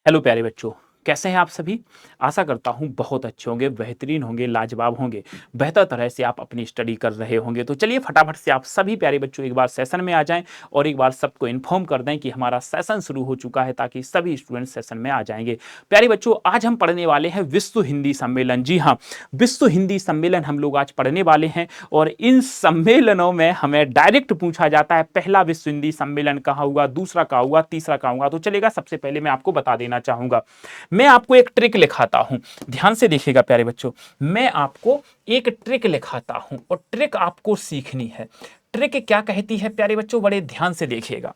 Hello प्यारे बच्चों, कैसे हैं आप सभी। आशा करता हूं बहुत अच्छे होंगे, बेहतरीन होंगे, लाजवाब होंगे, बेहतर तरह से आप अपनी स्टडी कर रहे होंगे। तो चलिए फटाफट से आप सभी प्यारे बच्चों एक बार सेशन में आ जाएं और एक बार सबको इन्फॉर्म कर दें कि हमारा सेशन शुरू हो चुका है, ताकि सभी स्टूडेंट सेशन में आ जाएंगे। प्यारे बच्चों, आज हम पढ़ने वाले हैं विश्व हिंदी सम्मेलन। जी हाँ, विश्व हिंदी सम्मेलन हम लोग आज पढ़ने वाले हैं और इन सम्मेलनों में हमें डायरेक्ट पूछा जाता है पहला विश्व हिंदी सम्मेलन कहाँ हुआ, दूसरा कहाँ हुआ, तीसरा कहाँ हुआ। तो चलेगा, सबसे पहले मैं आपको बता देना चाहूंगा। मैं आपको एक ट्रिक लिखाता हूं, ध्यान से देखिएगा प्यारे बच्चों। मैं आपको एक ट्रिक लिखाता हूं और ट्रिक आपको सीखनी है। ट्रिक क्या कहती है प्यारे बच्चों, बड़े ध्यान से देखिएगा।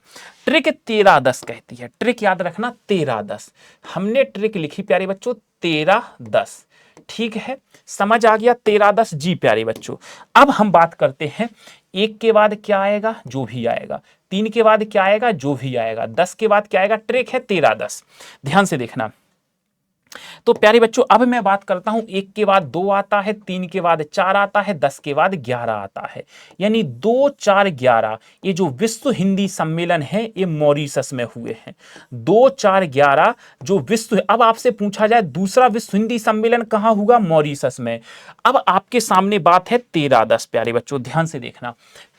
ट्रिक 13-10 कहती है। ट्रिक याद रखना 13-10। हमने ट्रिक लिखी प्यारे बच्चों 13-10। ठीक है, समझ आ गया 13-10। जी प्यारे बच्चों, अब हम बात करते हैं एक के बाद क्या आएगा, जो भी आएगा। 3 के बाद क्या आएगा, जो भी आएगा। 10 के बाद क्या आएगा। ट्रिक है 13-10, ध्यान से देखना। तो प्यारे बच्चों, अब मैं बात करता हूं 1 के बाद 2 आता है, 3 के बाद 4 आता है, 10 के बाद 11 आता है। यानी 2, 4, 11 ये जो विश्व हिंदी सम्मेलन है ये मॉरिशस में हुए हैं। 2, 4, 11 जो विश्व। अब आपसे पूछा जाए दूसरा विश्व हिंदी सम्मेलन कहां हुआ, मॉरिशस में। अब आपके सामने बात है 13-10 प्यारे बच्चों, ध्यान से देखना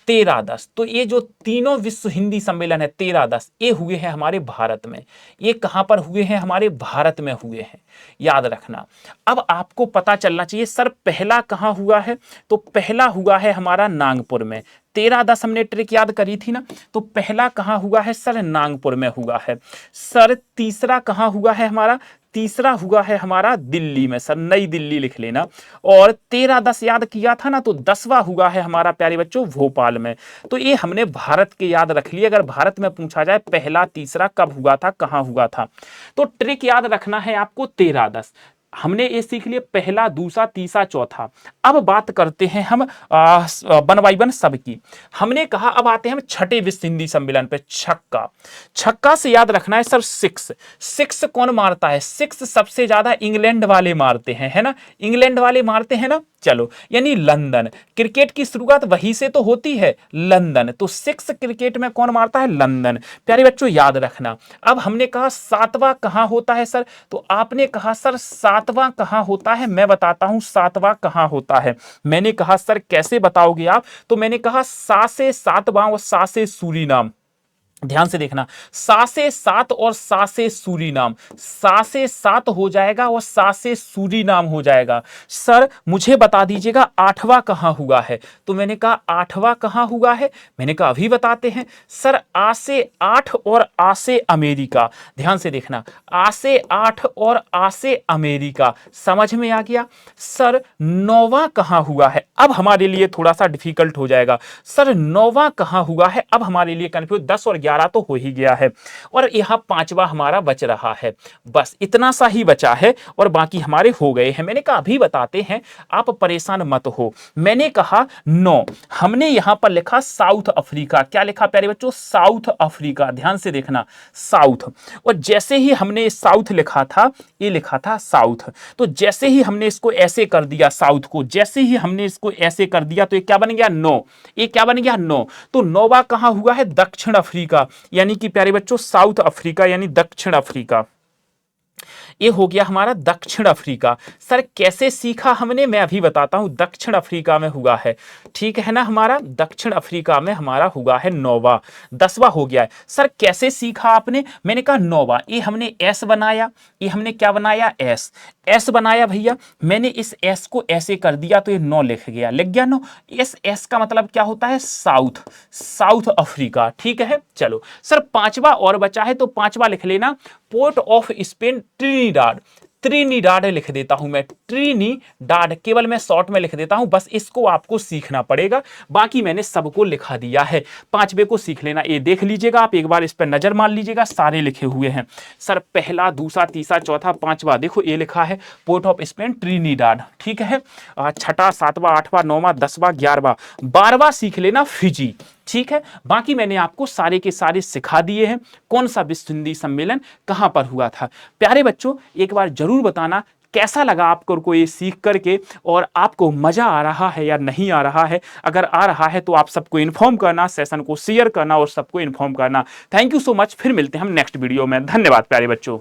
13-10। तो ये जो तीनों विश्व हिंदी सम्मेलन है 13-10, ये हुए हैं हमारे भारत में। ये कहां पर हुए हैं, हमारे भारत में हुए हैं, याद रखना। अब आपको पता चलना चाहिए सर पहला कहां हुआ है, तो पहला हुआ है हमारा नागपुर में। 13-10 हमने ट्रिक याद करी थी ना, तो पहला कहां हुआ है सर, नागपुर में हुआ है। सर तीसरा कहां हुआ है हमारा, तीसरा हुआ है हमारा दिल्ली में। सर नई दिल्ली लिख लेना। और 13-10 याद किया था ना, तो 10वां हुआ है हमारा प्यारे बच्चों भोपाल में। तो ये हमने भारत के याद रख लिए। अगर भारत में पूछा जाए पहला तीसरा कब हुआ था, कहां हुआ था, तो ट्रिक याद रखना है आपको 13-10। हमने ये सीख लिए पहला, दूसरा, तीसरा, चौथा। अब बात करते हैं हम वन बाई वन सबकी। हमने कहा अब आते हैं हम छठे विश्व हिंदी सम्मेलन पे। छक्का, छक्का से याद रखना है सर सिक्स। सिक्स कौन मारता है, सिक्स सबसे ज्यादा इंग्लैंड वाले मारते हैं, है ना, इंग्लैंड वाले मारते हैं ना। चलो, यानी लंदन। क्रिकेट की शुरुआत वहीं से तो होती है, लंदन। तो सिक्स क्रिकेट में कौन मारता है, लंदन। प्यारे बच्चों याद रखना। अब हमने कहा सातवां कहां होता है सर, तो आपने कहा सर सातवां कहां होता है, मैं बताता हूं सातवां कहां होता है। मैंने कहा सर कैसे बताओगे आप, तो मैंने कहा सा से सातवां और सा से सूरीनाम। ध्यान से देखना, सा से सात और सा से सूरीनाम। सा से सात हो जाएगा और सा से सूरीनाम हो जाएगा। सर मुझे बता दीजिएगा आठवां कहां हुआ है, तो मैंने कहा आठवां कहां हुआ है, मैंने कहा अभी बताते हैं। सर आ से आठ और आ से अमेरिका। ध्यान से देखना, आ से आठ और आ से अमेरिका। समझ में आ गया। सर नौवां कहां हुआ है, अब हमारे लिए थोड़ा सा डिफिकल्ट हो जाएगा। सर नौवां कहां हुआ है, अब हमारे लिए कंफ्यूज। 10 और 11 तो हो ही गया है और यहां पांचवा हमारा बच रहा है। बस इतना सा ही बचा है और बाकी हमारे हो गए हैं। मैंने कहा अभी बताते हैं, आप परेशान मत हो। मैंने कहा 9, हमने यहां पर लिखा साउथ अफ्रीका। क्या लिखा प्यारे बच्चों, साउथ अफ्रीका। ध्यान से देखना साउथ। और जैसे ही हमने साउथ लिखा था, ये लिखा था साउथ, तो जैसे ही हमने इसको ऐसे कर दिया, साउथ को जैसे ही हमने इसको ऐसे कर दिया, तो ये क्या बन गया 9। ये क्या बन गया 9। तो 9वां कहां हुआ है, दक्षिण अफ्रीका। यानी कि प्यारे बच्चों साउथ अफ्रीका यानी दक्षिण अफ्रीका। ये हो गया हमारा दक्षिण अफ्रीका। सर कैसे सीखा हमने, मैं अभी बताता हूं। दक्षिण अफ्रीका में हुआ है, ठीक है ना, हमारा दक्षिण अफ्रीका में हमारा हुआ है 9वां। 10वां हो गया है। सर कैसे सीखा आपने, मैंने कहा 9वां। ये हमने एस बनाया, ये हमने क्या बनाया, एस। एस बनाया भैया, मैंने इस एस को ऐसे कर दिया तो ये 9 लिख गया, लिख गया 9। इस एस का मतलब क्या होता है, साउथ, साउथ अफ्रीका। ठीक है, चलो सर पांचवा और बचा है, तो पांचवा लिख लेना, port of Spain Trinidad. Trinidad लिख देता हूं मैं, ट्रिनिडाड केवल मैं शॉर्ट में लिख देता हूं। बस इसको आपको सीखना पड़ेगा, बाकी मैंने सबको लिखा दिया है। पांचवे को सीख लेना, ये देख लीजिएगा आप, एक बार इस पर नजर मार लीजिएगा, सारे लिखे हुए हैं। सर पहला, दूसरा, तीसरा, चौथा, पांचवा, देखो ये लिखा है पोर्ट ऑफ स्पेन ट्रिनिडाड। ठीक है, छठा, सातवां, आठवां, 9वां, 10वां, 11वां, 12वां सीख लेना फिजी। ठीक है, बाकी मैंने आपको सारे के सारे सिखा दिए हैं। कौन सा विश्व हिंदी सम्मेलन कहां पर हुआ था। प्यारे बच्चों एक बार जरूर बताना कैसा लगा आपको ये सीख करके, और आपको मजा आ रहा है या नहीं आ रहा है। अगर आ रहा है तो आप सबको इन्फॉर्म करना, सेशन को शेयर करना और सबको इन्फॉर्म करना। थैंक यू सो मच, फिर मिलते हैं हम नेक्स्ट वीडियो में। धन्यवाद प्यारे बच्चों।